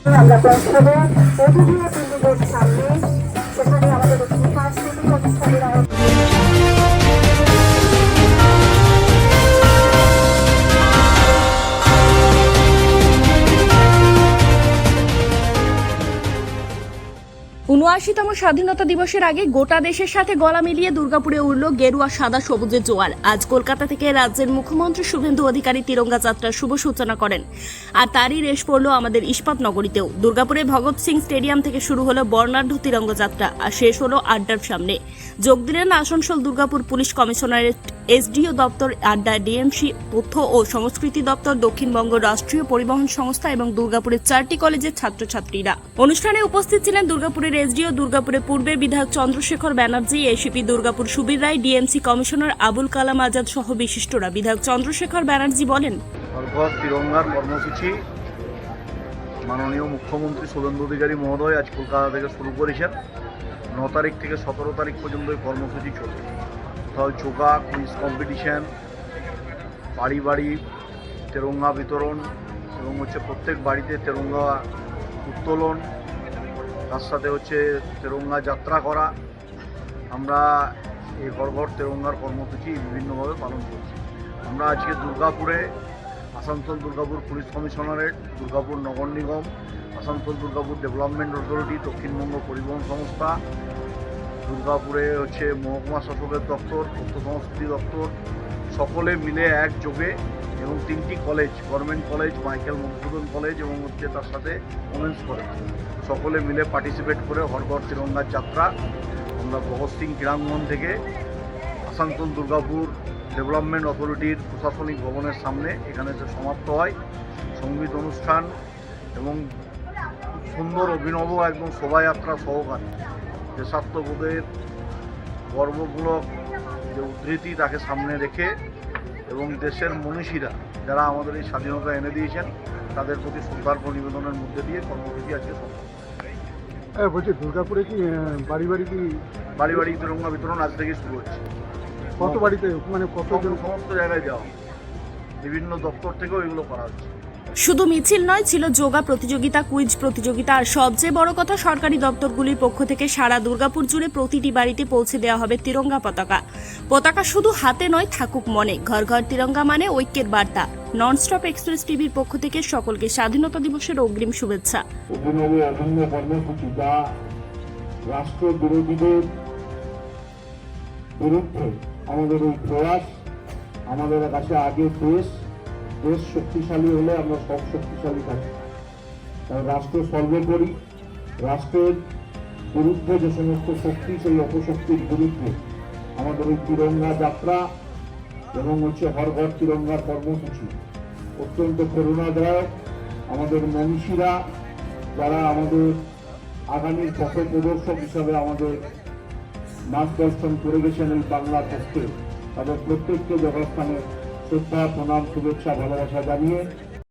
আমরা পৌঁছবো অভিযোগ দিল্লির সামনে, সেখানে আমাদের একটি সাংস্কৃতিক অনুষ্ঠানের আয়োজন। ঊনআশিতম স্বাধীনতা দিবসের আগে গোটা দেশের সাথে গলা মিলিয়ে দুর্গাপুরে উড়ল গেরুয়া সাদা সবুজের জোয়ার। আজ কলকাতা থেকে রাজ্যের মুখ্যমন্ত্রী শুভেন্দু অধিকারী তিরঙ্গা যাত্রার শুভ সূচনা করেন, আর তারই রেশ পড়ল আমাদের ইস্পাত নগরীতেও। দুর্গাপুরে ভগৎ সিং স্টেডিয়াম থেকে শুরু হলো বর্ণাঢ্য তিরঙ্গা যাত্রা, আর শেষ হলো আড্ডার সামনে। যোগ দিলেন Asansol Durgapur police commissionerate, SDO দপ্তর, আড্ডা ডিএমসি, তথ্য ও সংস্কৃতি দপ্তর, দক্ষিণবঙ্গ রাষ্ট্রীয় পরিবহন সংস্থা এবং দুর্গাপুরের 4টি কলেজের ছাত্রছাত্রীরা। অনুষ্ঠানে উপস্থিত ছিলেন দুর্গাপুরের এসডিও, দুর্গাপুরের পূর্বের বিধায়ক চন্দ্রশেখর ব্যানার্জি, এসিপি দুর্গাপুর সুবীর রায়, ডিএমসি কমিশনার আবুল কালাম আজাদ সহ বিশিষ্টরা। বিধায়ক চন্দ্রশেখর ব্যানার্জি বলেন, তিরঙ্গার কর্মসূচি মাননীয় মুখ্যমন্ত্রী শুভেন্দু অধিকারী মহোদয় আজ কলকাতা থেকে শুরু করেছেন। 9 তারিখ থেকে 17 তারিখ পর্যন্ত এই কর্মসূচি চলবে। কোথাও যোগা, কুইজ কম্পিটিশান, বাড়ি বাড়ি তেরঙ্গা বিতরণ এবং প্রত্যেক বাড়িতে তেরঙ্গা উত্তোলন, তার সাথে তেরঙ্গা যাত্রা করা। আমরা এই ঘর ঘর তেরঙ্গার কর্মসূচি বিভিন্নভাবে পালন করছি। আমরা আজকে দুর্গাপুরে আসানসোল দুর্গাপুর পুলিশ কমিশনারেট, দুর্গাপুর নগর নিগম, আসানসোল দুর্গাপুর ডেভেলপমেন্ট অথরিটি, দক্ষিণবঙ্গ পরিবহন সংস্থা, দুর্গাপুরে মহকুমা শাসকের দপ্তর, তথ্য সংস্কৃতি দপ্তর, সকলে মিলে একযোগে এবং 3টি college, government college, Michael Madhusudan college এবং তার সাথে ওমেন্স কলেজ, সকলে মিলে পার্টিসিপেট করে হর ঘর তিরঙ্গার যাত্রা আমরা ভগৎ সিং ক্রীড়াঙ্গন থেকে আসানসোল দুর্গাপুর ডেভেলপমেন্ট অথরিটির প্রশাসনিক ভবনের সামনে এখানে সমাপ্ত হয়। সঙ্গীত অনুষ্ঠান এবং সুন্দর অভিনব একদম শোভাযাত্রা সহকারে দেশাত্মবোধের গর্বমূলক যে উদ্ধৃতি তাকে সামনে রেখে এবং দেশের মনীষীরা যারা আমাদের এই স্বাধীনতা এনে দিয়েছেন তাদের প্রতি শ্রদ্ধার্ঘ্য নিবেদনের মধ্যে দিয়ে কর্মসূচি আজকে সমাপ্ত। বলছি দুর্গাপুরে কি বাড়ি বাড়ি তিরঙ্গা বিতরণ আজ থেকে শুরু হচ্ছে। কত বাড়িতে, মানে কতজন? সমস্ত জায়গায় যাওয়া, বিভিন্ন দপ্তর থেকেও এগুলো করা হচ্ছে। শুধু মিছিল নয়, ছিল যোগা প্রতিযোগিতা, কুইজ প্রতিযোগিতা, আর সবচেয়ে বড় কথা সরকারি দপ্তরগুলির পক্ষ থেকে সারা দুর্গাপুর জুড়ে প্রতিটি বাড়িতে পৌঁছে দেওয়া হবে তিরঙ্গা পতাকা। পতাকা শুধু হাতে নয়, থাকুক মনে। ঘর ঘর তিরঙ্গা মানে ঐক্যের বার্তা। ননস্টপ এক্সপ্রেস টিভির পক্ষ থেকে সকলকে স্বাধীনতা দিবসের অগ্রিম শুভেচ্ছা। অভিনব অভিন্ন কর্মসূচি যা রাষ্ট্র বিরোধীদের বিরুদ্ধে আমাদের এই প্রয়াস, আমাদের কাছে আগে দেশ শক্তিশালী হলে আমরা সব শক্তিশালী থাকি। তাই রাষ্ট্র সর্বোপরি, রাষ্ট্রের বিরুদ্ধে যে সমস্ত শক্তি, সেই অপশক্তির বিরুদ্ধে আমাদের এই তিরঙ্গা যাত্রা এবং হর ঘর তিরঙ্গার কর্মসূচি অত্যন্ত করুণাদায়ক। আমাদের মনীষীরা যারা আমাদের আগামী পথ প্রদর্শক হিসাবে আমাদের মার্গদর্শন করে গেছেন এই বাংলার পক্ষে, তাদের প্রত্যেককে যথাস্থানে শ্রদ্ধা, প্রণাম, শুভেচ্ছা, ভালোবাসা জানিয়ে